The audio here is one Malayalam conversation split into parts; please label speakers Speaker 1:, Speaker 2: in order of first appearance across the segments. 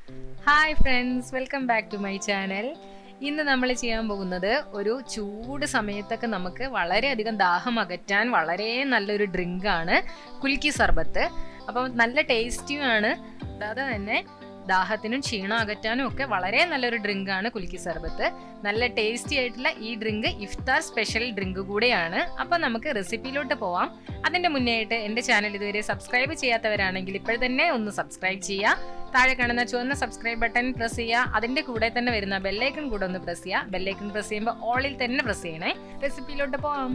Speaker 1: Hi friends, welcome back to my channel. ഇന്ന് നമ്മൾ ചെയ്യാൻ പോകുന്നത് ഒരു ചൂട് സമയത്തൊക്കെ നമുക്ക് വളരെയധികം ദാഹം അകറ്റാൻ വളരെ നല്ലൊരു ഡ്രിങ്കാണ് കുൽക്കി സർബത്ത്. അപ്പം നല്ല ടേസ്റ്റിയുമാണ്, കൂടാതെ തന്നെ ദാഹത്തിനും ക്ഷീണം അകറ്റാനും ഒക്കെ വളരെ നല്ലൊരു ഡ്രിങ്കാണ് കുൽക്കി സർബത്ത്. നല്ല ടേസ്റ്റി ആയിട്ടുള്ള ഈ ഡ്രിങ്ക് ഇഫ്താർ സ്പെഷ്യൽ ഡ്രിങ്ക് കൂടെയാണ്. അപ്പം നമുക്ക് റെസിപ്പിയിലോട്ട് പോവാം. അതിൻ്റെ മുന്നേ ആയിട്ട് എൻ്റെ ചാനൽ ഇതുവരെ സബ്സ്ക്രൈബ് ചെയ്യാത്തവരാണെങ്കിൽ ഇപ്പോൾ തന്നെ ഒന്ന് സബ്സ്ക്രൈബ് ചെയ്യുക. താഴെ കാണുന്ന ചുവന്ന സബ്സ്ക്രൈബ് ബട്ടൺ പ്രസ് ചെയ്യുക. അതിൻ്റെ കൂടെ തന്നെ വരുന്ന ബെല്ലൈക്കൺ കൂടെ ഒന്ന് പ്രസ് ചെയ്യുക. ബെല്ലൈക്കൺ പ്രസ് ചെയ്യുമ്പോൾ ഓളിൽ തന്നെ പ്രസ് ചെയ്യണേ. റെസിപ്പിയിലോട്ട് പോവാം.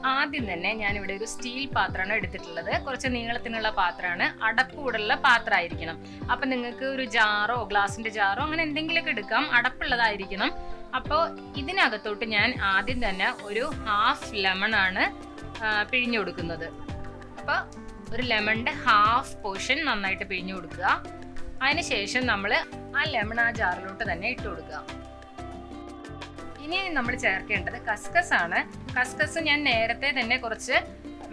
Speaker 1: ആദ്യം തന്നെ ഞാനിവിടെ ഒരു സ്റ്റീൽ പാത്രമാണ് എടുത്തിട്ടുള്ളത്. കുറച്ച് നീളത്തിനുള്ള പാത്രമാണ്, അടപ്പൂടുള്ള പാത്രമായിരിക്കണം. അപ്പൊ നിങ്ങൾക്ക് ഒരു ജാറോ ഗ്ലാസിന്റെ ജാറോ അങ്ങനെ എന്തെങ്കിലുമൊക്കെ എടുക്കാം, അടപ്പുള്ളതായിരിക്കണം. അപ്പോൾ ഇതിനകത്തോട്ട് ഞാൻ ആദ്യം തന്നെ ഒരു ഹാഫ് ലെമൺ ആണ് പിഴിഞ്ഞു കൊടുക്കുന്നത്. അപ്പൊ ഒരു ലെമണിന്റെ ഹാഫ് പോർഷൻ നന്നായിട്ട് പിഴിഞ്ഞു കൊടുക്കുക. അതിനുശേഷം നമ്മൾ ആ ലെമൺ ആ ജാറിലോട്ട് തന്നെ ഇട്ട് കൊടുക്കുക. ഇനി നമ്മൾ ചേർക്കേണ്ടത് കസ്കസ് ആണ്. കസ്കസ് ഞാൻ നേരത്തെ തന്നെ കുറച്ച്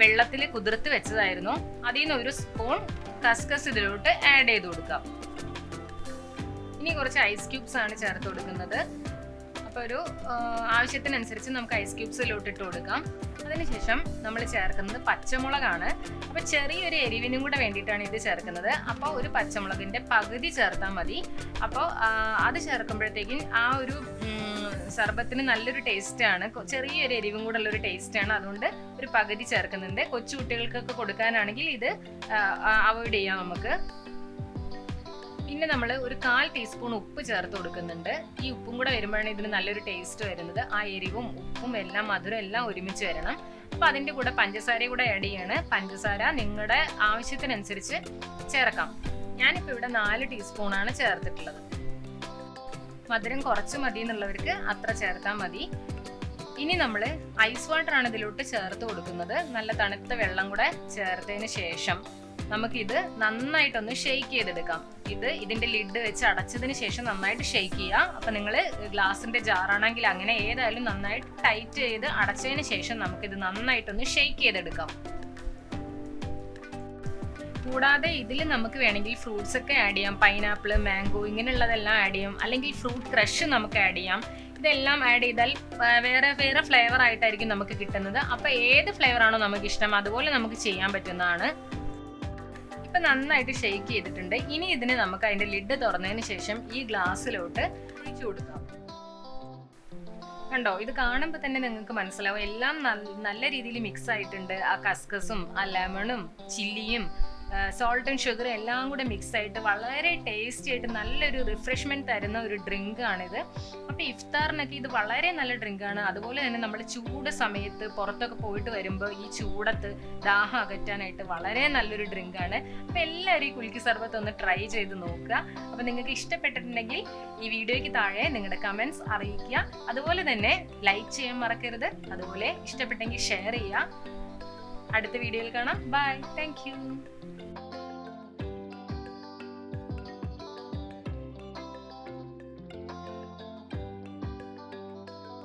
Speaker 1: വെള്ളത്തിൽ കുതിർത്ത് വെച്ചതായിരുന്നു. അതിൽ നിന്ന് ഒരു സ്പൂൺ കസ്കസ് ഇതിലോട്ട് ആഡ് ചെയ്ത് കൊടുക്കാം. ഇനി കുറച്ച് ഐസ് ക്യൂബ്സ് ആണ് ചേർത്ത് കൊടുക്കുന്നത്. അപ്പോൾ ഒരു ആവശ്യത്തിനനുസരിച്ച് നമുക്ക് ഐസ് ക്യൂബ്സ് ഇതിലോട്ട് ഇട്ട് കൊടുക്കാം. അതിനുശേഷം നമ്മൾ ചേർക്കുന്നത് പച്ചമുളകാണ്. അപ്പോൾ ചെറിയൊരു എരിവിനും കൂടെ വേണ്ടിയിട്ടാണ് ഇത് ചേർക്കുന്നത്. അപ്പോൾ ഒരു പച്ചമുളകിൻ്റെ പകുതി ചേർത്താൽ മതി. അപ്പോൾ അത് ചേർക്കുമ്പോഴത്തേക്കും ആ ഒരു സർബത്തിന് നല്ലൊരു ടേസ്റ്റാണ്, ചെറിയൊരു എരിവും കൂടെ ഉള്ളൊരു ടേസ്റ്റാണ്. അതുകൊണ്ട് ഒരു പകുതി ചേർക്കുന്നുണ്ട്. കൊച്ചു കുട്ടികൾക്കൊക്കെ കൊടുക്കാനാണെങ്കിൽ ഇത് അവോയ്ഡ് ചെയ്യാം നമുക്ക്. പിന്നെ നമ്മൾ ഒരു 1/4 ടീസ്പൂൺ ഉപ്പ് ചേർത്ത് കൊടുക്കുന്നുണ്ട്. ഈ ഉപ്പും കൂടെ വരുമ്പോഴാണ് ഇതിന് നല്ലൊരു ടേസ്റ്റ് വരുന്നത്. ആ എരിവും ഉപ്പും എല്ലാം മധുരം എല്ലാം ഒരുമിച്ച് വരണം. അപ്പോൾ അതിൻ്റെ കൂടെ പഞ്ചസാരയും കൂടെ ആഡ് ചെയ്യാണ്. പഞ്ചസാര നിങ്ങളുടെ ആവശ്യത്തിനനുസരിച്ച് ചേർക്കാം. ഞാനിപ്പോൾ ഇവിടെ 4 ടീസ്പൂണാണ് ചേർത്തിട്ടുള്ളത്. മധുരം കുറച്ച് മതി എന്നുള്ളവർക്ക് അത്ര ചേർത്താൽ മതി. ഇനി നമ്മൾ ഐസ് വാട്ടർ ആണ് ഇതിലോട്ട് ചേർത്ത് കൊടുക്കുന്നത്. നല്ല തണുത്ത വെള്ളം കൂടെ ചേർത്തതിന് ശേഷം നമുക്കിത് നന്നായിട്ടൊന്ന് ഷെയ്ക്ക് ചെയ്തെടുക്കാം. ഇതിന്റെ ലിഡ് വെച്ച് അടച്ചതിന് ശേഷം നന്നായിട്ട് ഷെയ്ക്ക് ചെയ്യുക. അപ്പം നിങ്ങൾ ഗ്ലാസിന്റെ ജാറാണെങ്കിൽ അങ്ങനെ ഏതായാലും നന്നായിട്ട് ടൈറ്റ് ചെയ്ത് അടച്ചതിന് ശേഷം നമുക്കിത് നന്നായിട്ടൊന്ന് ഷെയ്ക്ക് ചെയ്തെടുക്കാം. കൂടാതെ ഇതിൽ നമുക്ക് വേണമെങ്കിൽ ഫ്രൂട്ട്സ് ഒക്കെ ആഡ് ചെയ്യാം. പൈനാപ്പിൾ, മാംഗോ ഇങ്ങനെയുള്ളതെല്ലാം ആഡ് ചെയ്യാം. അല്ലെങ്കിൽ ഫ്രൂട്ട് ക്രഷ് നമുക്ക് ആഡ് ചെയ്യാം. ഇതെല്ലാം ആഡ് ചെയ്താൽ വേറെ വേറെ ഫ്ലേവർ ആയിട്ടായിരിക്കും നമുക്ക് കിട്ടുന്നത്. അപ്പോൾ ഏത് ഫ്ലേവറാണോ നമുക്ക് ഇഷ്ടം അതുപോലെ നമുക്ക് ചെയ്യാൻ പറ്റുന്നതാണ്. ഇപ്പം നന്നായിട്ട് ഷെയ്ക്ക് ചെയ്തിട്ടുണ്ട്. ഇനി ഇതിന് നമുക്ക് അതിൻ്റെ ലിഡ് തുറന്നതിന് ശേഷം ഈ ഗ്ലാസ്സിലോട്ട് ഒഴിച്ചു കൊടുക്കാം. കണ്ടോ, ഇത് കാണുമ്പോൾ തന്നെ നിങ്ങൾക്ക് മനസ്സിലാവും എല്ലാം നല്ല രീതിയിൽ മിക്സ് ആയിട്ടുണ്ട്. ആ കസ്കസും ആ ലെമണും ചില്ലിയും സോൾട്ട് ആൻഡ് ഷുഗർ എല്ലാം കൂടെ മിക്സ് ആയിട്ട് വളരെ ടേസ്റ്റി ആയിട്ട് നല്ലൊരു റിഫ്രഷ്മെന്റ് തരുന്ന ഒരു ഡ്രിങ്ക് ആണിത്. അപ്പോൾ ഇഫ്താറിനൊക്കെ ഇത് വളരെ നല്ല ഡ്രിങ്കാണ്. അതുപോലെ തന്നെ നമ്മൾ ചൂട് സമയത്ത് പുറത്തൊക്കെ പോയിട്ട് വരുമ്പോൾ ഈ ചൂടത്ത് ദാഹം അകറ്റാനായിട്ട് വളരെ നല്ലൊരു ഡ്രിങ്കാണ്. അപ്പോൾ എല്ലാവരും ഈ കുൽക്കി സർബത്ത് ഒന്ന് ട്രൈ ചെയ്ത് നോക്കുക. അപ്പോൾ നിങ്ങൾക്ക് ഇഷ്ടപ്പെട്ടിട്ടുണ്ടെങ്കിൽ ഈ വീഡിയോയ്ക്ക് താഴെ നിങ്ങളുടെ കമൻസ് അറിയിക്കുക. അതുപോലെ തന്നെ ലൈക്ക് ചെയ്യാൻ മറക്കരുത്. അതുപോലെ ഇഷ്ടപ്പെട്ടെങ്കിൽ ഷെയർ ചെയ്യുക. അടുത്ത വീഡിയോയിൽ കാണാം. Bye, thank U.